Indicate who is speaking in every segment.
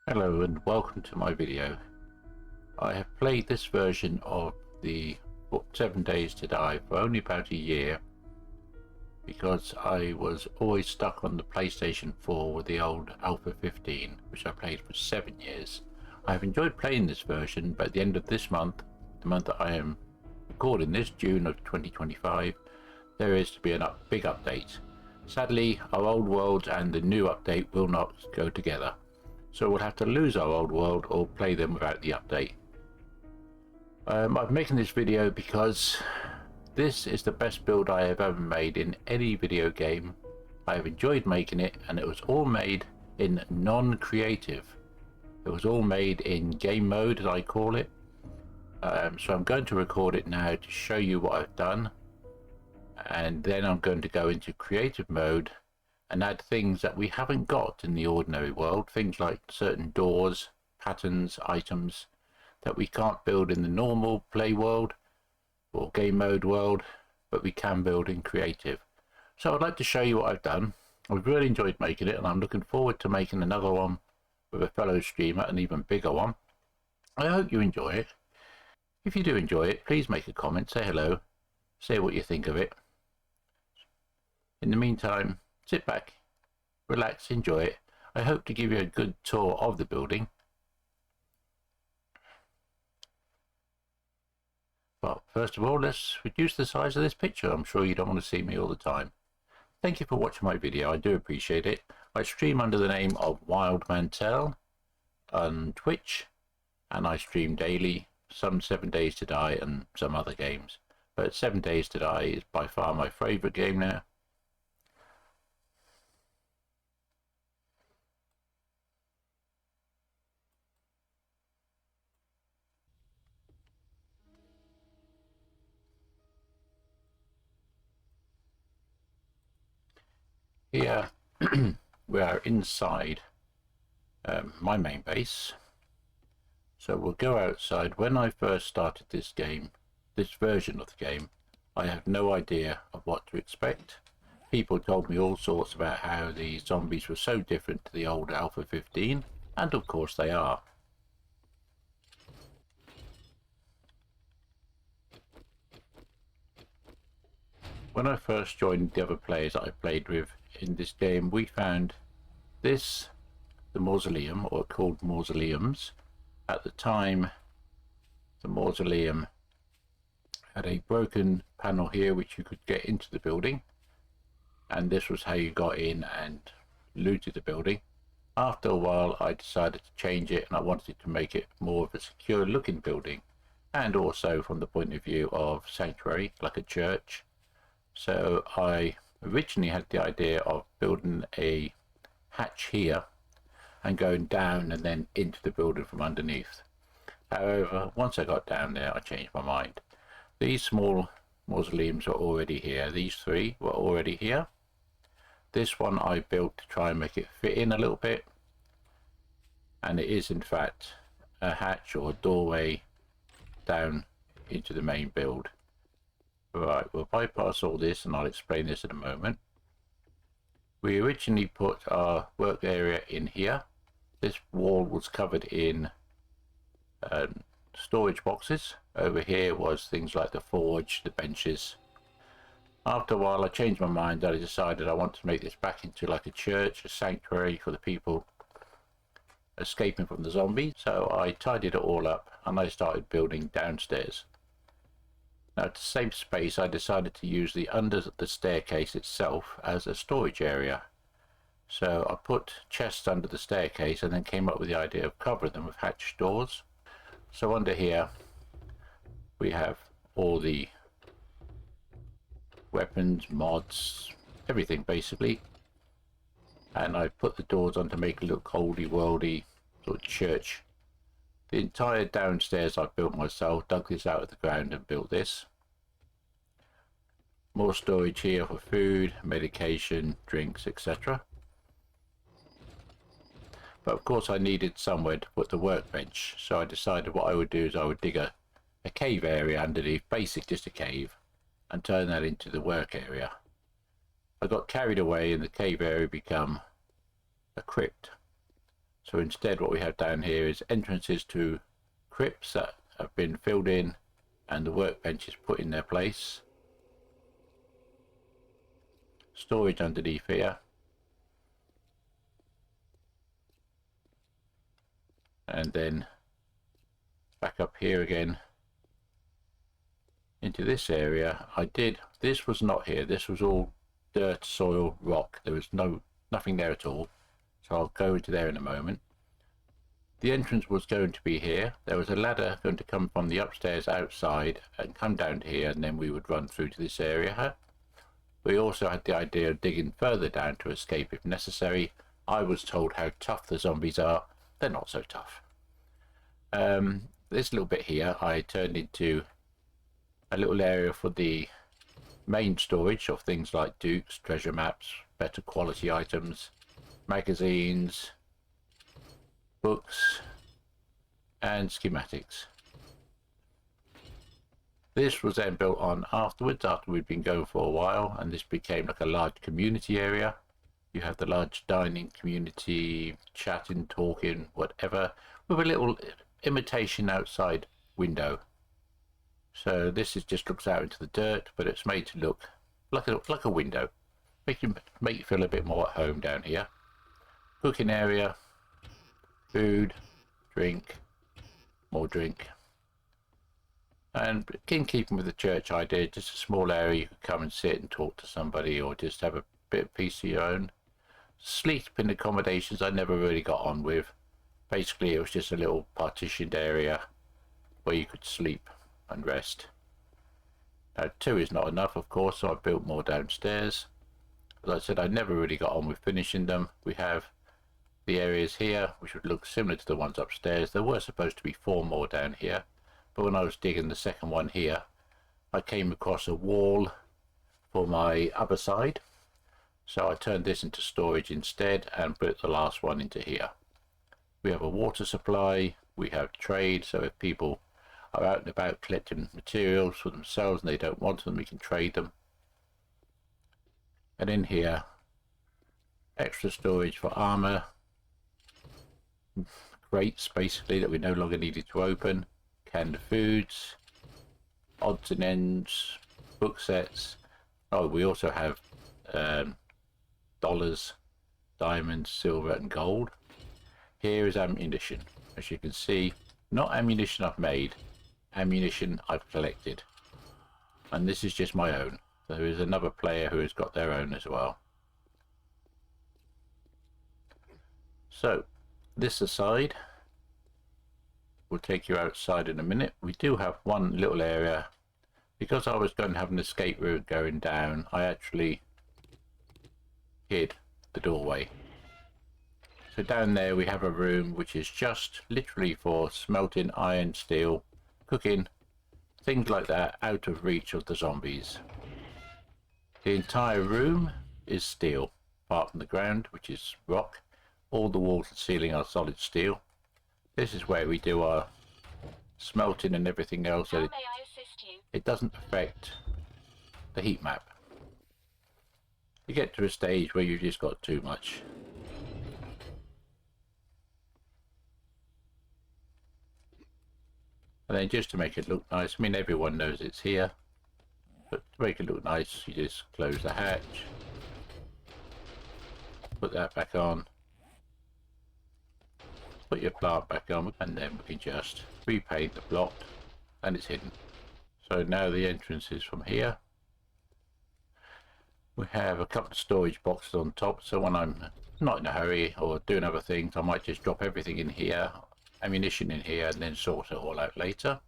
Speaker 1: Hello and welcome to my video. I have played this version of the 7 Days to Die for only about a year because I was always stuck on the PlayStation 4 with the old Alpha 15, which I played for 7 years. I have enjoyed playing this version, but at the end of this month, the month that I am recording this, June of 2025, there is to be a big update. Sadly, our old world and the new update will not go together. So we'll have to lose our old world or play them without the update. I'm making this video because this is the best build I have ever made in any video game. I have enjoyed making it, and it was all made in non-creative. It was all made in game mode, as I call it. So I'm going to record it now to show you what I've done, and then I'm going to go into creative mode and add things that we haven't got in the ordinary world, things like certain doors, patterns, items that we can't build in the normal play world or game mode world, but we can build in creative. So I'd like to show you what I've done. I've really enjoyed making it, and I'm looking forward to making another one with a fellow streamer, an even bigger one. I hope you enjoy it. If you do enjoy it, please make a comment, say hello, say what you think of it. In the meantime, sit back, relax, enjoy it. I hope to give you a good tour of the building. But first of all, let's reduce the size of this picture. I'm sure you don't want to see me all the time. Thank you for watching my video. I do appreciate it. I stream under the name of Wildmantel on Twitch, and I stream daily, some 7 Days to Die and some other games. But 7 Days to Die is by far my favourite game now. Here we are inside my main base. So we'll go outside. When I first started this game, this version of the game, I had no idea of what to expect. People told me all sorts about how the zombies were so different to the old Alpha 15, and of course they are. When I first joined the other players that I played with in this game, we found this, the mausoleum, or called mausoleums. At the time, the mausoleum had a broken panel here which you could get into the building, and this was how you got in and looted the building. After a while I decided to change it, and I wanted to make it more of a secure looking building, and also from the point of view of sanctuary, like a church. So I originally had the idea of building a hatch here and going down and then into the building from underneath. However, once I got down there, I changed my mind. These small mausoleums were already here. These three were already here. This one I built to try and make it fit in a little bit, and it is in fact a hatch or a doorway down into the main build. Right, we'll bypass all this and I'll explain this in a moment. We originally put our work area in here. This wall was covered in storage boxes. Over here was things like the forge, the benches. After a while I changed my mind and I decided I want to make this back into like a church, a sanctuary for the people escaping from the zombies. So I tidied it all up and I started building downstairs. Now to save space, I decided to use the under the staircase itself as a storage area. So I put chests under the staircase and then came up with the idea of covering them with hatch doors. So under here we have all the weapons, mods, everything basically. And I put the doors on to make it look oldie worldy, sort of church. The entire downstairs I built myself, dug this out of the ground and built this. More storage here for food, medication, drinks, etc. But of course I needed somewhere to put the workbench, so I decided what I would do is I would dig a cave area underneath, basic just a cave, and turn that into the work area. I got carried away and the cave area became a crypt. So instead what we have down here is entrances to crypts that have been filled in and the workbenches put in their place. Storage underneath here. And then back up here again into this area. This was not here, this was all dirt, soil, rock. There was nothing there at all. So I'll go into there in a moment. The entrance was going to be here. There was a ladder going to come from the upstairs outside and come down to here, and then we would run through to this area. We also had the idea of digging further down to escape if necessary. I was told how tough the zombies are. They're not so tough. This little bit here I turned into a little area for the main storage of things like dukes, treasure maps, better quality items, magazines, books and schematics. This was then built on afterwards, after we'd been going for a while, and this became like a large community area. You have the large dining community, chatting, talking, whatever, with a little imitation outside window. So this just looks out into the dirt, but it's made to look like a window. Make you feel a bit more at home down here. Cooking area, food, drink, more drink. And in keeping with the church idea, just a small area you could come and sit and talk to somebody, or just have a bit of peace of your own. Sleeping accommodations I never really got on with. Basically it was just a little partitioned area where you could sleep and rest. Now 2 is not enough, of course, so I built more downstairs. As I said, I never really got on with finishing them. We have the areas here which would look similar to the ones upstairs. There were supposed to be 4 more down here, but when I was digging the second one here, I came across a wall for my other side, so I turned this into storage instead and put the last one into here. We have a water supply, we have trade, so if people are out and about collecting materials for themselves and they don't want them, we can trade them. And in here, extra storage for armor, crates basically that we no longer needed to open, canned foods, odds and ends, book sets. Oh, we also have dollars, diamonds, silver and gold. Here is ammunition. As you can see, not ammunition I've made, ammunition I've collected. And this is just my own. There is another player who has got their own as well. So, this aside, we'll take you outside in a minute. We do have one little area. Because I was going to have an escape route going down, I actually hid the doorway. So down there we have a room which is just literally for smelting iron, steel, cooking, things like that, out of reach of the zombies. The entire room is steel, apart from the ground, which is rock. All the walls and ceiling are solid steel. This is where we do our smelting and everything else.
Speaker 2: How may I assist you?
Speaker 1: It doesn't affect the heat map. You get to a stage where you've just got too much. And then just to make it look nice, I mean everyone knows it's here, but to make it look nice you just close the hatch, put that back on, put your plant back on, and then we can just repaint the block and it's hidden. So now the entrance is from here. We have a couple of storage boxes on top, so when I'm not in a hurry or doing other things I might just drop everything in here, ammunition in here, and then sort it all out later.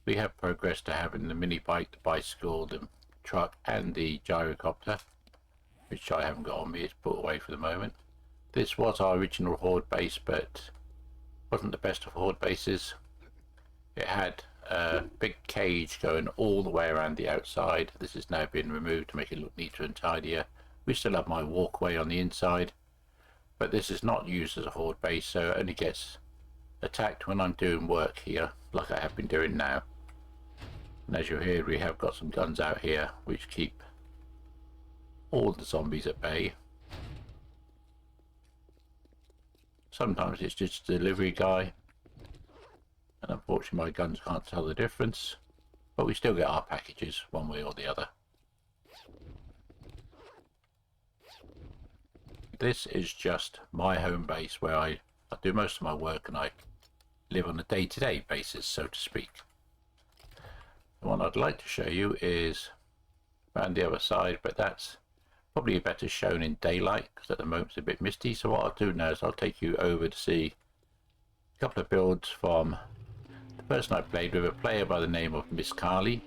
Speaker 1: We have progressed to having the mini bike, the bicycle, the truck and the gyrocopter, which I haven't got on me, it's put away for the moment. This was our original horde base, but wasn't the best of horde bases. It had a big cage going all the way around the outside. This has now been removed to make it look neater and tidier. We still have my walkway on the inside, but this is not used as a horde base, so it only gets attacked when I'm doing work here, like I have been doing now. And as you'll hear, we have got some guns out here which keep all the zombies at bay. sometimes it's just a delivery guy, and unfortunately my guns can't tell the difference, but we still get our packages one way or the other. This is just my home base where I do most of my work and I live on a day-to-day basis, so to speak. The one I'd like to show you is around the other side, but that's probably better shown in daylight because at the moment it's a bit misty. So what I'll do now is I'll take you over to see a couple of builds from the person I played with, a player by the name of Miss Carly.